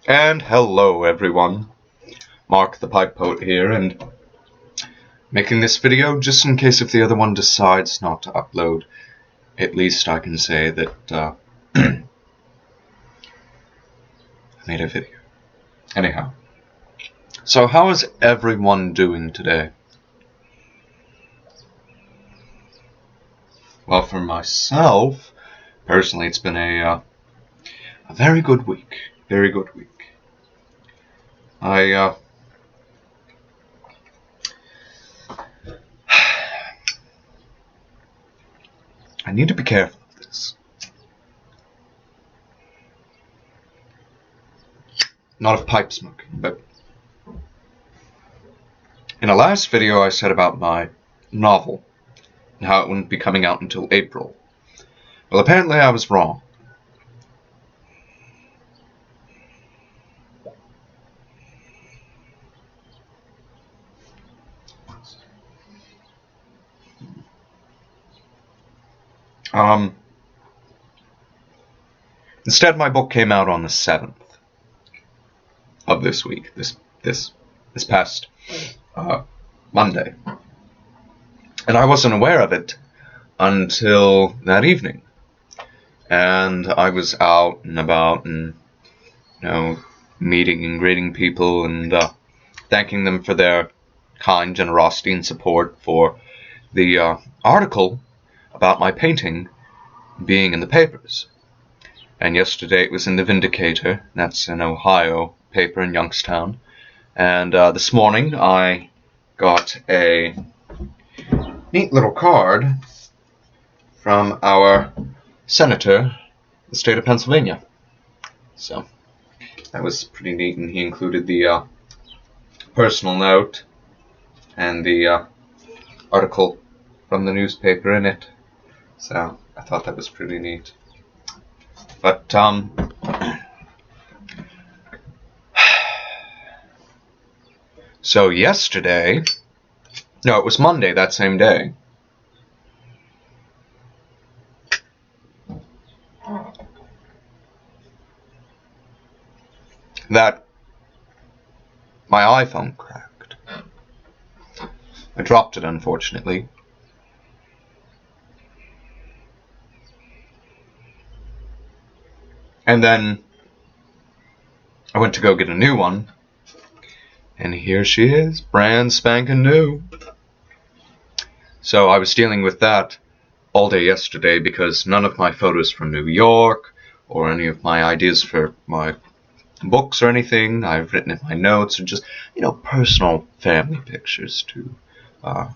And hello everyone, Mark the Pipe Poet here, and making this video just in case if the other one decides not to upload. At least I can say that I made a video. Anyhow, so how is everyone doing today? Well, for myself, personally, it's been a very good week. Very good week. I need to be careful of this. Not of pipe smoking, but in a last video I said about my novel and how it wouldn't be coming out until April. Well, apparently I was wrong. Instead, my book came out on the 7th of this week, this past Monday, and I wasn't aware of it until that evening. And I was out and about, and meeting and greeting people, and thanking them for their kind generosity and support for the article about my painting being in the papers. And yesterday it was in the Vindicator, that's an Ohio paper in Youngstown. And this morning I got a neat little card from our senator in the state of Pennsylvania. So that was pretty neat, and he included the personal note and the article from the newspaper in it. So I thought that was pretty neat. But so yesterday, no, it was Monday, that same day, that my iPhone cracked. I dropped it, unfortunately. And then I went to go get a new one, and here she is, brand spanking new. So I was dealing with that all day yesterday because none of my photos from New York or any of my ideas for my books or anything I've written in my notes are just, personal family pictures too.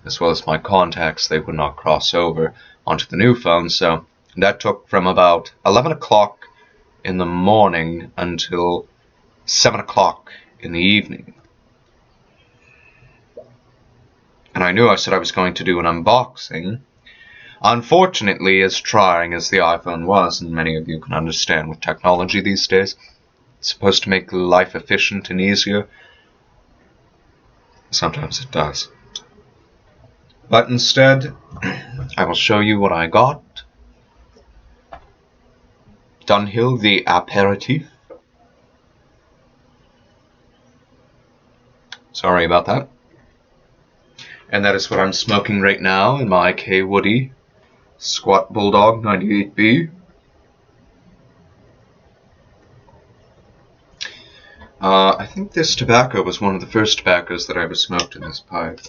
As well as my contacts, they would not cross over onto the new phone. So that took from about 11 o'clock in the morning until 7 o'clock in the evening. And I knew I said I was going to do an unboxing. Unfortunately, as trying as the iPhone was, and many of you can understand with technology these days, it's supposed to make life efficient and easier. Sometimes it does. But instead, I will show you what I got. Dunhill, the aperitif. Sorry about that. And that is what I'm smoking right now in my K Woody Squat Bulldog 98B. I think this tobacco was one of the first tobaccos that I ever smoked in this pipe.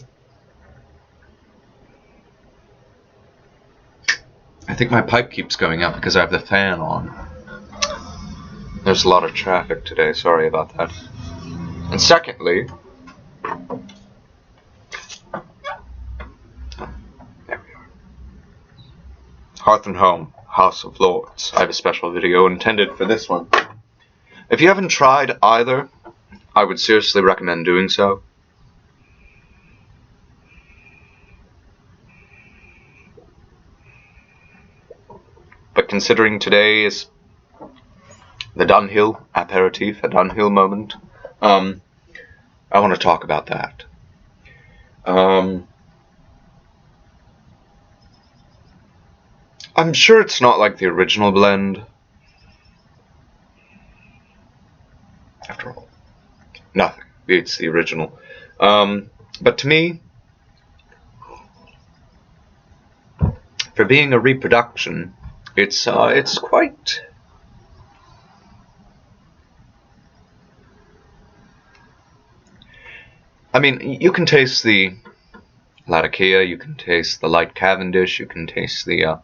I think my pipe keeps going up because I have the fan on. There's a lot of traffic today, sorry about that. And secondly, there we are. Hearth and Home, House of Lords. I have a special video intended for this one. If you haven't tried either, I would seriously recommend doing so. But considering today is the Dunhill aperitif, a Dunhill moment, I want to talk about that. I'm sure it's not like the original blend. After all, nothing beats the original. But to me, for being a reproduction, it's quite. I mean, you can taste the Latakia, you can taste the light Cavendish, you can taste the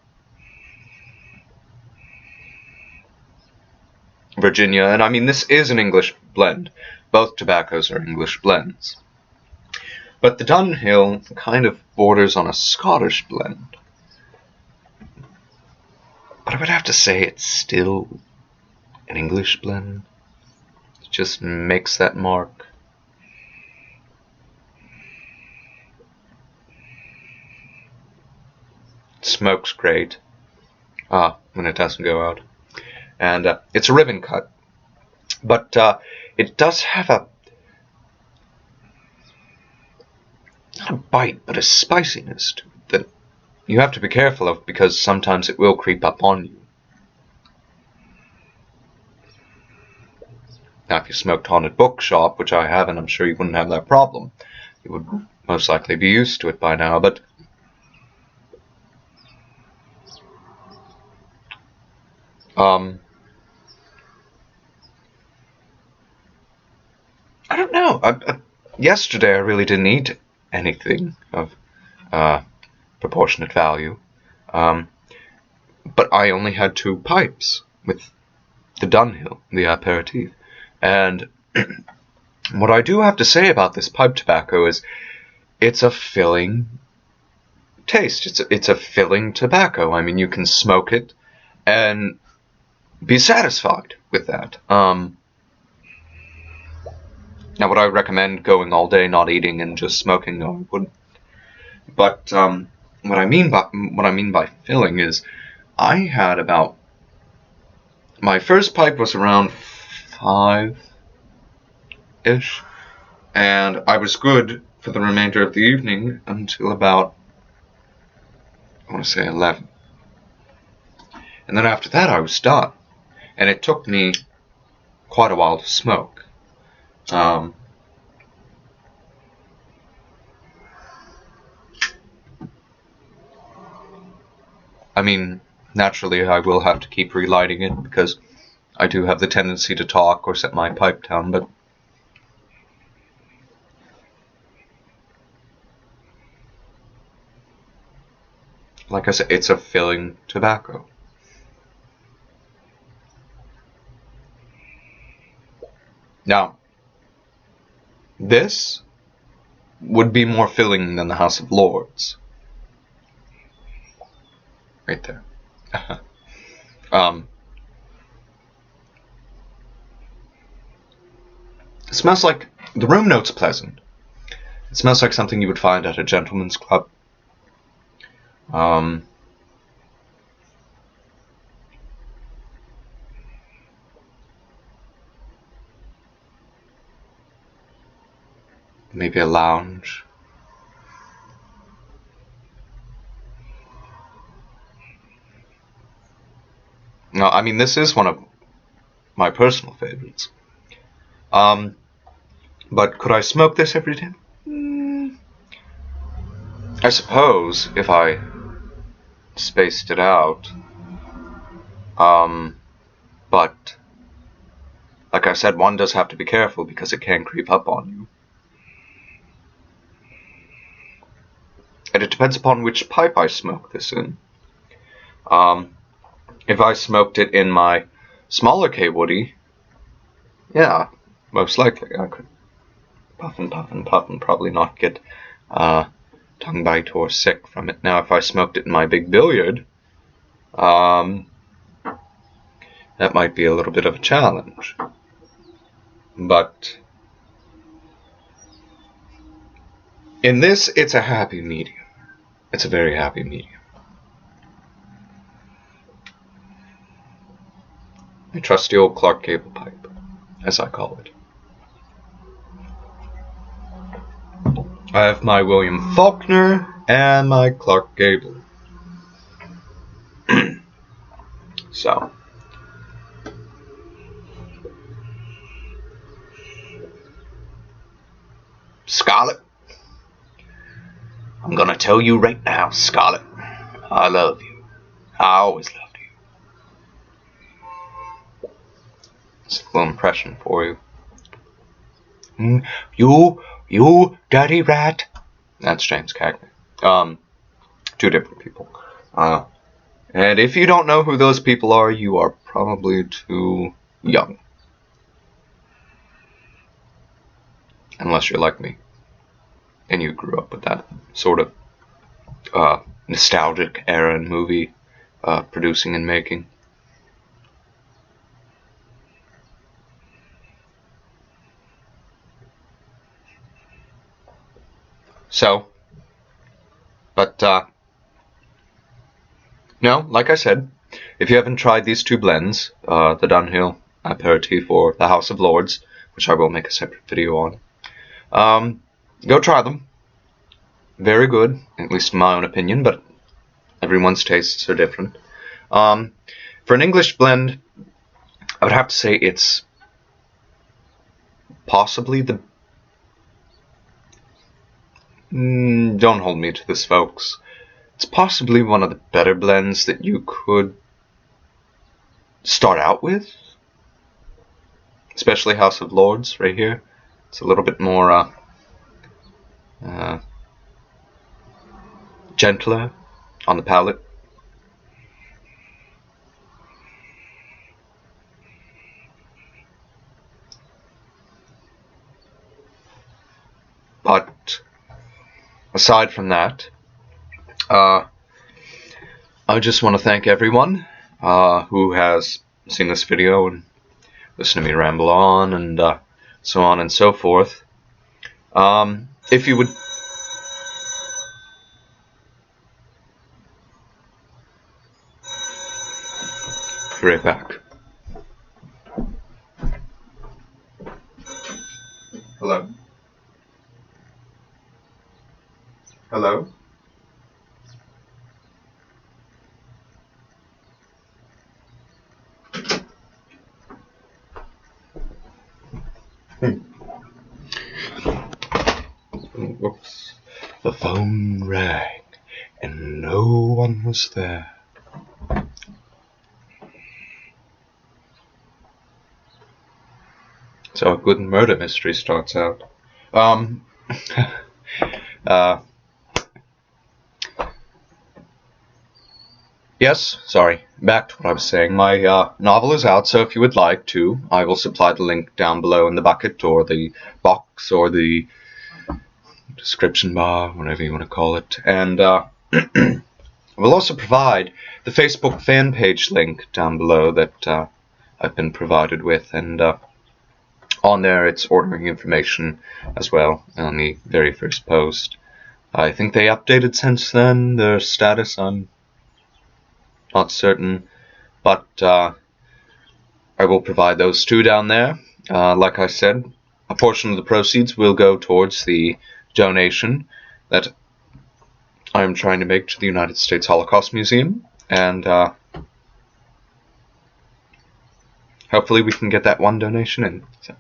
Virginia, and I mean, this is an English blend. Both tobaccos are English blends. But the Dunhill kind of borders on a Scottish blend. But I would have to say it's still an English blend. It just makes that mark. Smoke's great. When it doesn't go out. And it's a ribbon cut. But it does have not a bite, but a spiciness to it that you have to be careful of, because sometimes it will creep up on you. Now, if you smoked Haunted Bookshop, which I haven't, I'm sure you wouldn't have that problem. You would most likely be used to it by now, but I don't know. Yesterday I really didn't eat anything of proportionate value, but I only had 2 pipes with the Dunhill, the aperitif, and what I do have to say about this pipe tobacco is it's a filling taste. It's a filling tobacco. I mean, you can smoke it and be satisfied with that. Now, would I recommend going all day not eating and just smoking? No, I wouldn't. But what I mean by filling is, I had about, my first pipe was around 5-ish, and I was good for the remainder of the evening until about, I want to say 11. And then after that I was done, and it took me quite a while to smoke. I mean, naturally I will have to keep relighting it, because I do have the tendency to talk or set my pipe down, but like I said, it's a filling tobacco. Now, this would be more filling than the House of Lords. Right there. It smells like, the room note's pleasant. It smells like something you would find at a gentleman's club. Maybe a lounge. No, I mean, this is one of my personal favorites. But could I smoke this every day? I suppose, if I spaced it out. But like I said, one does have to be careful, because it can creep up on you. And it depends upon which pipe I smoke this in. If I smoked it in my smaller K Woody, yeah, most likely I could puff and puff and puff and probably not get tongue bite or sick from it. Now, if I smoked it in my big billiard, that might be a little bit of a challenge. But in this, it's a happy medium. It's a very happy medium. My trusty old Clark Gable pipe, as I call it. I have my William Faulkner and my Clark Gable. So, I'm gonna tell you right now, Scarlet. I love you. I always loved you. It's a little impression for you. You dirty rat. That's James Cagney. Two different people. And if you don't know who those people are, you are probably too young. Unless you're like me. And you grew up with that sort of nostalgic era in movie producing and making. So, but no, like I said, if you haven't tried these two blends, the Dunhill Aperitif or the House of Lords, which I will make a separate video on, go try them. Very good, at least in my own opinion, but everyone's tastes are different. For an English blend, I would have to say it's possibly the... don't hold me to this, folks. It's possibly one of the better blends that you could start out with. Especially House of Lords, right here. It's a little bit more gentler on the palate. But aside from that, I just want to thank everyone who has seen this video and listened to me ramble on and so on and so forth. If you would... Be right back. Hello? Hello? Whoops. The phone rang, and no one was there. So a good murder mystery starts out. Yes, sorry, back to what I was saying. My novel is out, so if you would like to, I will supply the link down below in the bucket, or the box, or the description bar, whatever you want to call it. And we'll also provide the Facebook fan page link down below that I've been provided with, and on there it's ordering information as well on the very first post. I think they updated since then their status. I'm not certain, but I will provide those two down there. Like I said, a portion of the proceeds will go towards the donation that I'm trying to make to the United States Holocaust Museum, and hopefully we can get that one donation in. So,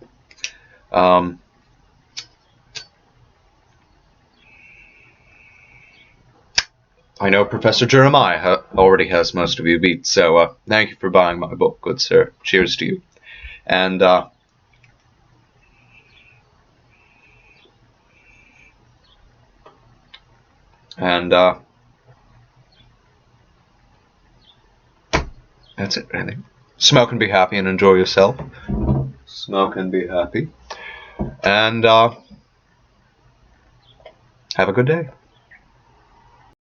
I know Professor Jeremiah already has most of you beat, so thank you for buying my book, good sir. Cheers to you. And that's it, I think. Smoke and be happy and enjoy yourself. Smoke and be happy. And have a good day.